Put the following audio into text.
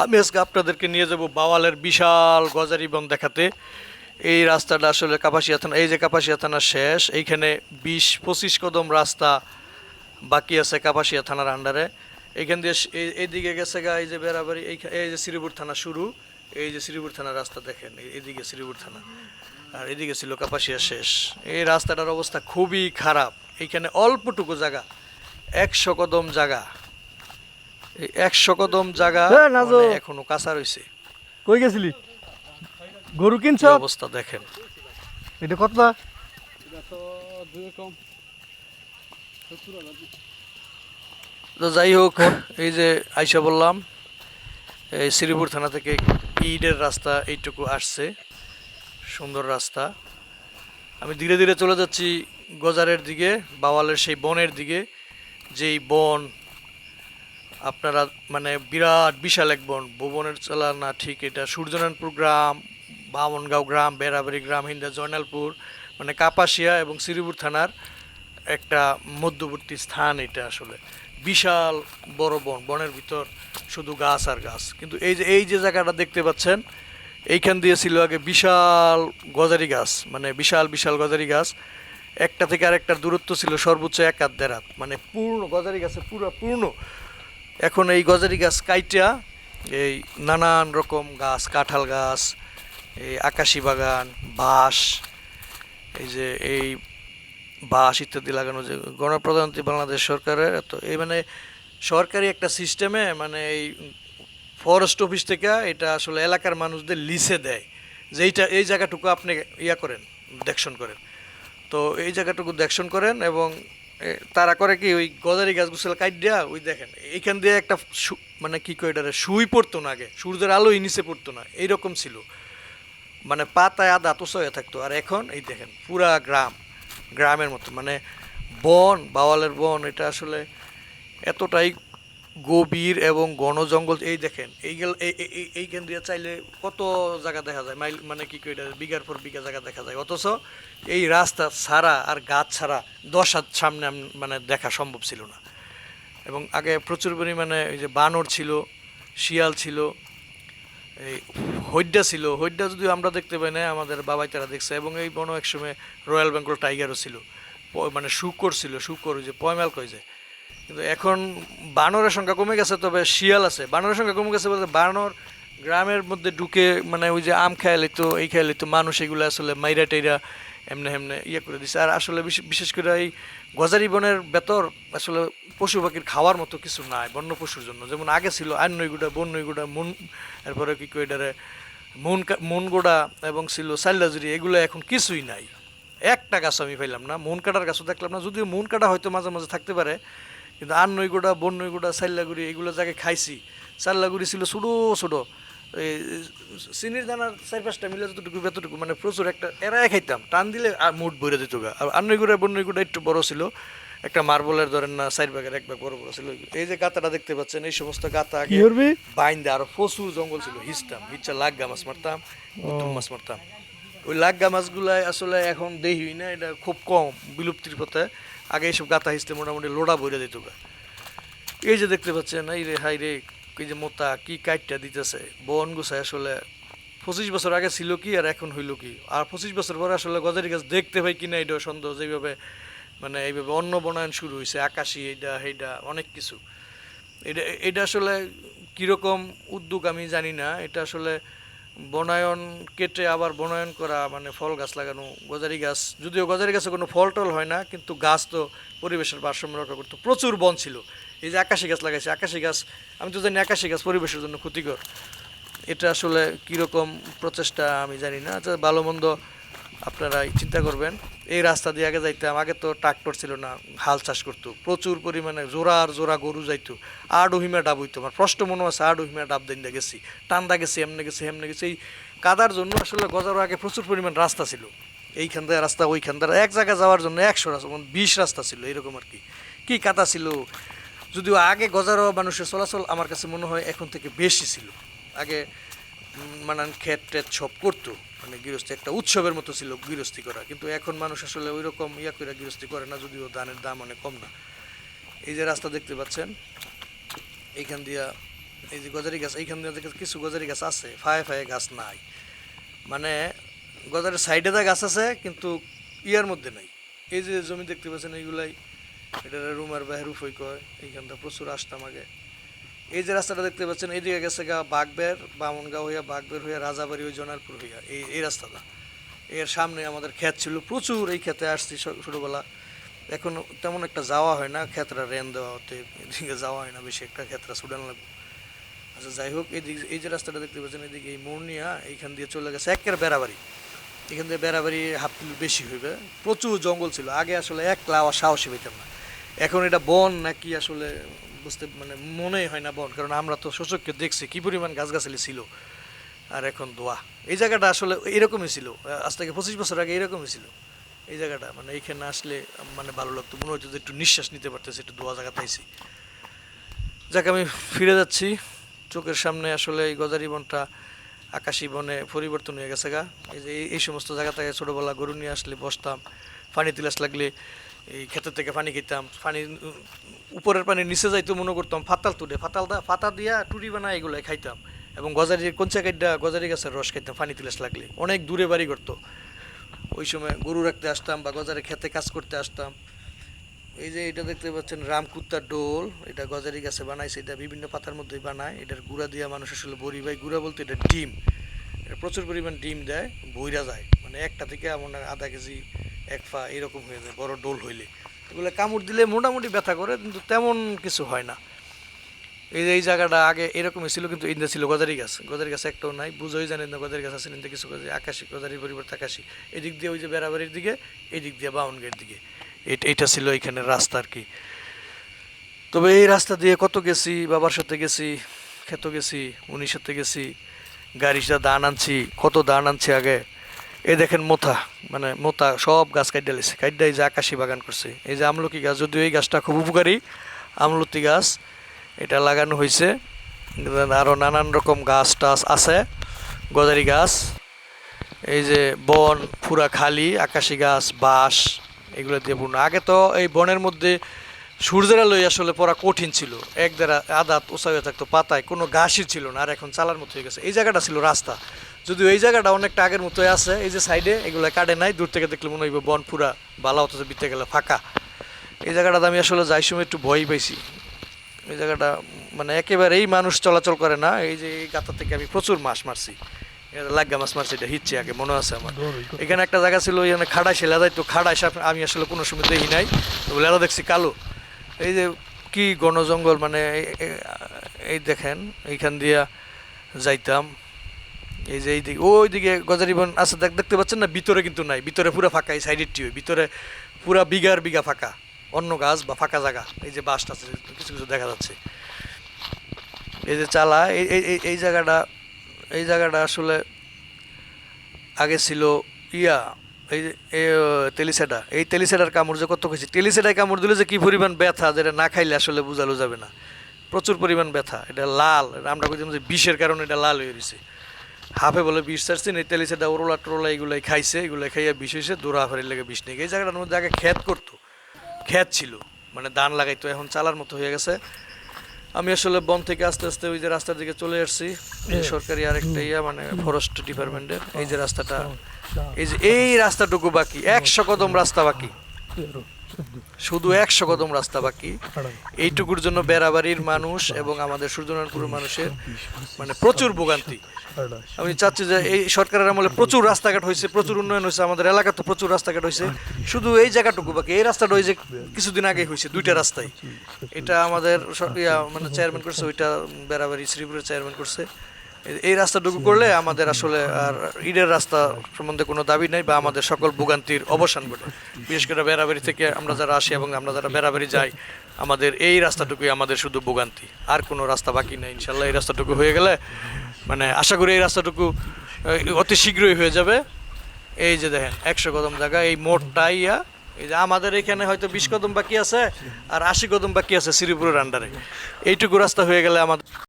আমি আজকে আপনাদেরকে নিয়ে যাব বাওয়ালের বিশাল গজারি বন দেখাতে। এই রাস্তাটা আসলে কাপাসিয়া থানা, এই যে কাপাসিয়া থানা শেষ, এইখানে 20-25 কদম রাস্তা বাকি আছে কাপাসিয়া থানার আন্ডারে। এইখান দিয়ে এইদিকে গেছে গা, এই যে বেড়াবাড়ি, এই যে শ্রীপুর থানা শুরু, এই যে শ্রীপুর থানার রাস্তা দেখেন, এইদিকে শ্রীপুর থানা, আর এদিকে ছিল কাপাসিয়া শেষ। এই রাস্তাটার অবস্থা খুবই খারাপ। এইখানে অল্পটুকু জায়গা, 100 কদম জায়গা, এই 100 কদম জায়গা হ্যাঁ নাজো, মানে এখনো কাঁচা রয়েছে। কই গেছিলি? গরু কিনছ? কি অবস্থা দেখেন। এটা কতটা? তো যাই হোক, এই যে আইসা বললাম, এই শ্রীপুর থানা থেকে ইটের রাস্তা এইটুকু আসছে, সুন্দর রাস্তা। আমি ধীরে ধীরে চলে যাচ্ছি গজারের দিকে, বাওয়ালের সেই বনের দিকে। যেই বন আপনারা মানে বিরাট বিশাল এক বন, ভুবনের চলা না ঠিক, এটা সূর্যনারায়ণপুর গ্রাম, বামনগাঁও গ্রাম, বেড়াবাড়ি গ্রাম, হিন্দা জয়নালপুর, মানে কাপাসিয়া এবং শ্রীপুর থানার একটা মধ্যবর্তী স্থান। এটা আসলে বিশাল বড় বন, বনের ভিতর শুধু গাছ আর গাছ। কিন্তু এই যে জায়গাটা দেখতে পাচ্ছেন, এইখান দিয়ে ছিল আগে বিশাল গজারি গাছ, মানে বিশাল বিশাল গজারি গাছ। একটা থেকে আরেকটার দূরত্ব ছিল সর্বোচ্চ 1 হাত 1.5 হাত, মানে পূর্ণ গজারি গাছে পুরো পূর্ণ। এখন এই গজারি গাছ কাইটা এই নানান রকম গাছ, কাঁঠাল গাছ, এই আকাশি বাগান, বাঁশ, এই যে এই বাঁশ ইত্যাদি লাগানো, যে গণপ্রজাতন্ত্রী বাংলাদেশ সরকারের, তো এই মানে সরকারি একটা সিস্টেমে, মানে এই ফরেস্ট অফিস থেকে এটা আসলে এলাকার মানুষদের লিসে দেয়, যে এই জায়গাটুকু আপনি ইয়া করেন, দেখশন করেন। তো এই জায়গাটুকু দেখশন করেন এবং তারা করে কি, ওই গজারি গাছগুলো কাট দেয়া, ওই দেখেন এইখান দিয়ে একটা মানে কি কয় এটারে, সুই পড়তো না আগে, সূর্যের আলোই নিচে পড়তো না, এইরকম ছিল, মানে পাতায় আদা তোষ হয়ে থাকতো। আর এখন এই দেখেন পুরা গ্রাম, গ্রামের মতো, মানে বন, বাওয়ালের বন, এটা আসলে এতটাই গভীর এবং ঘন জঙ্গল। এই দেখেন এইখান দিয়ে চাইলে কত জায়গা দেখা যায়, মাইল মানে কি কই এটা, বিঘার পর বিঘা জায়গা দেখা যায়। অথচ এই রাস্তা ছাড়া আর গাছ ছাড়া 10 হাত সামনে মানে দেখা সম্ভব ছিল না। এবং আগে প্রচুর পরিমাণে ওই যে বানর ছিল, শিয়াল ছিল, এই হইড্ডা ছিল। হইড্ডা যদিও আমরা দেখতে পাই না, আমাদের বাবাই তারা দেখছে। এবং এই বন একসময় রয়্যাল বেঙ্গল টাইগারও ছিল, মানে শুকর ছিল, শুকর, ওই যে পয়মাল কই যায়। কিন্তু এখন বানরের সংখ্যা কমে গেছে, তবে শিয়াল আছে। বানরের সংখ্যা কমে গেছে বলতে বানর গ্রামের মধ্যে ঢুকে, মানে ওই যে আম খেয়ে লিত, এই খেয়ে লিত, মানুষ এগুলো আসলে মাইরা টাইরা এমনি এমনি ইয়ে করে দিছে। আর আসলে বিশেষ করে এই গজারি বনের ভেতর আসলে পশু পাখির খাওয়ার মতো কিছু নাই বন্য পশুর জন্য। যেমন আগে ছিল আন্নইগুড়া, বন্যইগুড়া, মন, এরপরে কি কই এটারে মনগোড়া, এবং ছিল সাইলাজুরি, এগুলো এখন কিছুই নাই। একটা গাছ আমি পাইলাম না, মন কাটার গাছও দেখলাম না, যদিও মন কাটা হয়তো মাঝে মাঝে থাকতে পারে। কিন্তু আন্নইগুড়া, বন্যইগুড়া, সাইলাগুড়ি, এগুলো জায়গায় খাইছি। সাল্লাগুড়ি ছিল ছোটো ছোটো, এই চিনির দানার 4-5টা মিলে যতটুকু এতটুকু, মানে প্রচুর একটা এরাই খাইতাম, টান দিলে আর মুঠ ভরে দিত গা। আর আন্নইগুড়া, বন্যইগুড়া একটু বড় ছিল, একটা মার্বলের ধরেন না 4 ভাগের 1 ভাগ বড় বড় ছিল। এই যে গাতাটা দেখতে পাচ্ছেন, এই সমস্ত গাতা কি আগে করবি? বাইন্দা আরো প্রচুর জঙ্গল ছিল, হিচতাম, হিচ্ছা লাগ্গা মাছ মারতাম, কুতুম মাছ মারতাম। ওই লাগ্গা মাছগুলাই আসলে এখন দেখি না, এটা খুব কম, বিলুপ্তির পথে। আগে এইসব গাতা হিচতে মোটামুটি লোড়া ভরে দিত গা। এই যে দেখতে পাচ্ছেন, এই রে হাই রে, এই যে মোতা কি কাইটটা দিতেছে বন গুছায়। আসলে 25 বছর আগে ছিল কি আর এখন হইল কি, আর 25 বছর পরে আসলে গজারি গাছ দেখতে পাই কিনা এটা সন্দেহ। যেভাবে মানে এইভাবে অন্য বনায়ন শুরু হয়েছে, আকাশি এইটা সেইটা অনেক কিছু, এটা এটা আসলে কীরকম উদ্যোগ আমি জানি না। এটা আসলে বনায়ন কেটে আবার বনায়ন করা, মানে ফল গাছ লাগানো, গজারি গাছ, যদিও গজারি গাছে কোনো ফল টল হয় না, কিন্তু গাছ তো পরিবেশের ভারসাম্য রক্ষা করতো, প্রচুর বন ছিল। এই যে আকাশি গাছ লাগাইছে, আকাশি গাছ, আমি তো জানি আকাশি গাছ পরিবেশের জন্য ক্ষতিকর। এটা আসলে কীরকম প্রচেষ্টা আমি জানি না। আচ্ছা, ভালো মন্দ আপনারা চিন্তা করবেন। এই রাস্তা দিয়ে আগে যাইতাম, আগে তো ট্রাক্টর ছিল না, হাল চাষ করতো, প্রচুর পরিমাণে জোড়া আর জোড়া গরু যাইতো, আর ডহিমা ডাব হইতো। আমার প্রশ্ন মনে আছে, আর ডহিমা ডাব দিনটা গেছি, টান্দা গেছি, এমনি গেছি, এমনি গেছি। এই কাদার জন্য আসলে গজারও আগে প্রচুর পরিমাণ রাস্তা ছিল, এইখান থেকে রাস্তা, ওইখান থেকে এক জায়গায় যাওয়ার জন্য 100 রাস্তা, 20 রাস্তা ছিল, এরকম আর কি। কি কাদা ছিল! যদিও আগে গজারও মানুষের চলাচল আমার কাছে মনে হয় এখন থেকে বেশি ছিল। আগে মানে ক্ষেত টেত সব করতো, মানে গৃহস্থী একটা উৎসবের মতো ছিল গৃহস্থী করা। কিন্তু এখন মানুষ আসলে ওই রকম ইয়া করে গৃহস্থী করে না, যদিও ধানের দাম অনেক কম না। এই যে রাস্তা দেখতে পাচ্ছেন, এইখান দিয়া এই যে গজারি গাছ এইখান দিয়ে কিছু গজারি গাছ আছে, ফায়ে ফায়ে গাছ নাই, মানে গজারের সাইডে দা গাছ আছে কিন্তু ইয়ার মধ্যে নাই। এই যে জমি দেখতে পাচ্ছেন এইগুলাই, এটা রুমার বাহের উফই কয়, এইখানটা প্রচুর আসতাম আগে। এই যে রাস্তাটা দেখতে পাচ্ছেন এইদিকে গেছে গা বাগবের, বামনগাঁও হইয়া বাগবের হইয়া রাজাবাড়ি ওই জনারপুর হইয়া এই রাস্তাটা। এর সামনে আমাদের ক্ষেত ছিল প্রচুর, এই ক্ষেতে আসছি ছোটোবেলা। এখন তেমন একটা যাওয়া হয় না, ক্ষেতরা রেন দেওয়া হতে এদিকে যাওয়া হয় না বেশি একটা, ক্ষেতরা সুডান লাগবে। আচ্ছা যাই হোক, এই যে রাস্তাটা দেখতে পাচ্ছেন এদিকে এই মোরনিয়া এইখান দিয়ে চলে গেছে একের বেড়াবাড়ি। এখান থেকে বেড়াবাড়ি হাফ কিলো বেশি হইবে, প্রচুর জঙ্গল ছিল আগে, আসলে একলা আওয়া সাহসী পেতাম না। এখন এটা বন নাকি আসলে বুঝতে মানে মনেই হয় না বন, কারণ আমরা তো সচক্ষে দেখছি কী পরিমাণ গাছগাছালি ছিল, আর এখন দোয়া। এই জায়গাটা আসলে এরকমই ছিল, আজ থেকে 25 বছর আগে এরকমই ছিল এই জায়গাটা। মানে এইখানে আসলে মানে ভালো লাগতো, মনে হতো যে একটু নিঃশ্বাস নিতে পারতেছে, একটু দোয়া জায়গাতে আইছি। যাকে আমি ফিরে যাচ্ছি, চোখের সামনে আসলে এই গজারি বনটা আকাশী বনে পরিবর্তন হয়ে গেছে গা। এই যে এই সমস্ত জায়গা থেকে ছোটোবেলা গরু নিয়ে আসলে বসতাম, পানি তিলাস লাগলে এই ক্ষেতের থেকে পানি খেতাম, পানি উপরের পানি নিচে যাইতো মনে করতাম ফাতাল তুলে, ফাতা দিয়া টুরি বানায় এগুলো খাইতাম, এবং গজারির কঞ্চা কাইডা গজারি গাছের রস খাইতাম পানি তিলাস লাগলে। অনেক দূরে বাড়ি করতো, ওই সময় গরু রাখতে আসতাম বা গজারে খেতে কাজ করতে আসতাম। এই যে এটা দেখতে পাচ্ছেন রামকুত্তার ডোল, এটা গজারি গাছে বানাইছে, এটা বিভিন্ন পাতার মধ্যেই বানায়। এটার গুঁড়া দিয়ে মানুষ আসলে বড়ি ভাই, গুঁড়া বলতে এটা ডিম, এটা প্রচুর পরিমাণ ডিম দেয়, বইরা যায়, মানে একটা থেকে এমন আধা কেজি এক পা এরকম হয়ে যায় বড় ডোল হইলে। এগুলো কামড় দিলে মোটামুটি ব্যথা করে, কিন্তু তেমন কিছু হয় না। এই জায়গাটা আগে এরকমই ছিল, কিন্তু ইন্দা ছিল গজারি গাছ একটাও নাই, বুঝোই জানেন না গজারি গাছ আছে ইন্দা কিছু গজারি, আকাশি গজারির পরিবর্তে আকাশি। এদিক দিয়ে ওই যে বেড়াবাড়ির দিকে, এদিক দিয়ে বাউনগের দিকে, এইটা ছিল এখানে রাস্তা আর কি। তবে এই রাস্তা দিয়ে কত গেছি, বাবার সাথে গেছি, খেত গেছি, উনির সাথে গেছি, গাড়ির সাথে ধান আনছি, কত ধান আনছি আগে। এই দেখেন মোথা, মানে মোথা সব গাছ কাইডা লেছে, কাইডা এই যে আকাশি বাগান করছে। এই যে আমলকি গাছ, যদিও এই গাছটা খুব উপকারী, আমলতি গাছ, এটা লাগানো হয়েছে। আরও নানান রকম গাছ টাছ আছে, গজারি গাছ। এই যে বন পুরা খালি, আকাশি গাছ, বাঁশ, এগুলো দিয়ে পূর্ণ। আগে তো এই বনের মধ্যে সূর্যের আলোয় আসলে পড়া কঠিন ছিল, এক দেড়া আদাত উঁচা হয়ে থাকতো, পাতায় কোনো ঘাসই ছিল না, আর এখন চালার মতো হয়ে গেছে। এই জায়গাটা ছিল রাস্তা, যদিও এই জায়গাটা অনেকটা আগের মতোই আছে। এই যে সাইডে এগুলো কাটে নাই, দূর থেকে দেখলে মনে হইব বন পুরা বালা হতো, বিতে গেলে ফাঁকা। এই জায়গাটাতে আমি আসলে যাই সময় একটু ভয় পাইছি, এই জায়গাটা মানে একেবারেই মানুষ চলাচল করে না। এই যে এই গাতা থেকে আমি প্রচুর মাছ মারছি, লাগা মাছ মারছি, এটা হিচ্ছে আগে মনে আছে আমার। এখানে একটা জায়গা ছিল, এখানে খাড়াই সে লেদাইতো, খাড়াই সাপ আমি আসলে কোনো সময় দেখি নাই, লেদা দেখছি কালো। এই যে কি ঘন জঙ্গল, মানে এই দেখেন এইখান দিয়া যাইতাম। এই যে এইদিকে ওইদিকে গজারি বন আছে দেখতে পাচ্ছেন না, ভিতরে কিন্তু নাই, ভিতরে পুরো ফাঁকা, এই সাইডেরটি ভিতরে পুরা বিঘার বিঘা ফাঁকা, অন্য গাছ বা ফাঁকা জায়গা। এই যে বাসটা আছে কিছু কিছু দেখা যাচ্ছে, এই যে চালা, এই জায়গাটা আসলে আগে ছিল ইয়া, এই যে তেলিসেডা, এই তেলিসেডার কামড় যে কত খেয়েছি, তেলিসেডায় কামড় দিলে যে কী পরিমাণ ব্যথা, যেটা না খাইলে আসলে বোঝানো যাবে না, প্রচুর পরিমাণ ব্যথা। এটা লাল, আমরা কইতাম যে বিষের কারণে এটা লাল হয়ে গেছে, হাফে বলে বিষ ছাড়ছেন। এই তেলিসেডা ওরোলা টোরোলা এগুলাই খাইছে, এগুলাই খাইয়া বিষ হয়েছে, দৌড়া ফেরির লেগে বিষ নেই। এই জায়গাটার মধ্যে আগে ক্ষেত করতো, ক্ষেত ছিল, মানে ধান লাগাইতো, এখন চালার মতো হয়ে গেছে। আমি আসলে বন থেকে আস্তে আস্তে ওই যে রাস্তার দিকে চলে আসছি, সরকারি আরেকটা ইয়া, মানে ফরেস্ট ডিপার্টমেন্টের। এই যে রাস্তাটা, এই যে এই রাস্তাটুকু বাকি, 100 কদম রাস্তা বাকি, শুধু 100 কদম রাস্তা বাকি। এইটুকুর জন্য বেড়াবাড়ির মানুষ এবং আমাদের সূর্যনারায়ণপুরের মানুষের মানে প্রচুর ভোগান্তি। আমি চাচ্ছি যে এই সরকারের আমলে প্রচুর রাস্তাঘাট হয়েছে, প্রচুর উন্নয়ন হয়েছে, আমাদের এলাকাতে প্রচুর রাস্তাঘাট হয়েছে, শুধু এই জায়গাটুকু বাকি। এই রাস্তাটা ওই যে কিছুদিন আগে হয়েছে, 2টা রাস্তায়, এটা আমাদের মানে চেয়ারম্যান করছে, ওইটা বেড়াবাড়ি শ্রীপুরের চেয়ারম্যান করছে। এই রাস্তাটুকু করলে আমাদের আসলে আর ঈদের রাস্তা সম্বন্ধে কোনো দাবি নেই, বা আমাদের সকল ভোগান্তির অবসান ঘটে। বিশেষ করে বেড়াবাড়ি থেকে আমরা যারা আসি এবং আমরা যারা বেড়াবাড়ি যাই, আমাদের এই রাস্তাটুকুই আমাদের শুধু ভোগান্তি, আর কোনো রাস্তা বাকি নেই। ইনশাল্লাহ এই রাস্তাটুকু হয়ে গেলে, মানে আশা করি এই রাস্তাটুকু অতি শীঘ্রই হয়ে যাবে। এই যে দেখেন 100 কদম জায়গা, এই মোড়টা ইয়া, এই যে আমাদের এখানে হয়তো 20 কদম বাকি আছে, আর 80 কদম বাকি আছে শ্রীপুরের আন্ডারে। এইটুকু রাস্তা হয়ে গেলে আমাদের